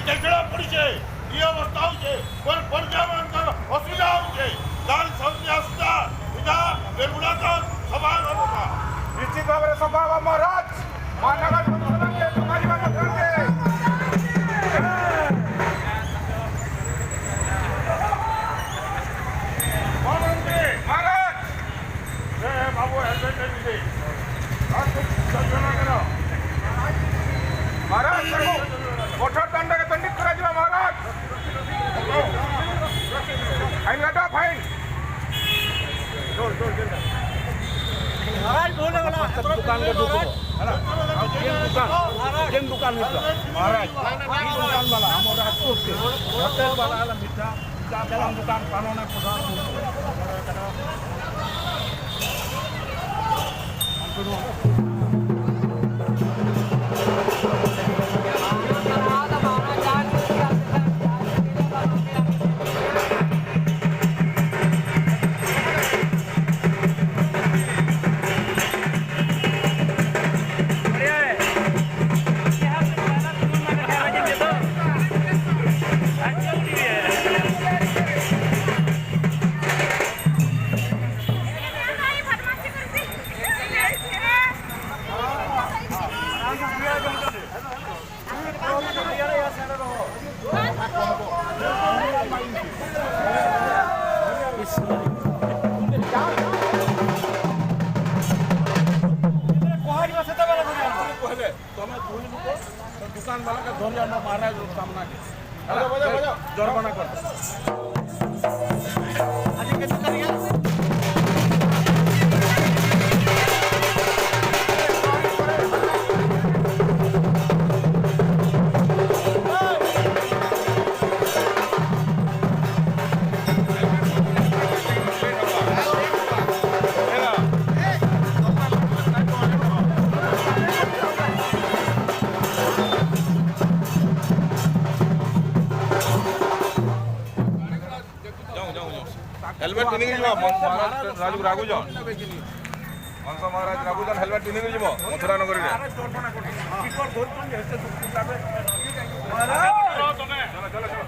କେଚଡ଼ା ପଡ଼ିଛେ ଇ ଅବସ୍ଥା ହଉଛେ ପର୍ଯ୍ୟାମାନଙ୍କର ଅସୁବିଧା ହଉଛେ ଗାଁ ସମିତି ଆସୁଛା ଇଟା ବେଗୁଡ଼ା ସଭା କଥା ନିଶ୍ଚିତ ଭାବରେ ସଭା ହବ ମହାରାଜ ମହାନଗର ବାବୁ ହେଲମେଟ ନେଇଯିବେ ମହାରାଜ କଠୋର ଦଣ୍ଡରେ ଦଣ୍ଡିତ କରାଯିବ ମହାରାଜ ଫାଇନ୍ କାଟ ଫାଇନ୍ दुकान के दुकान दुकान महाराज दुकान वाला हमारा होटल वाला मीठा दुकान कानून दुकान वाला का धोनी महाराज सामना के जुर्माना कर हेलमेट पिन्ही महाराज राजू राघुजन हंस महाराज राघुजन हेलमेट पिन्ही मथुरा नगरी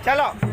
चलो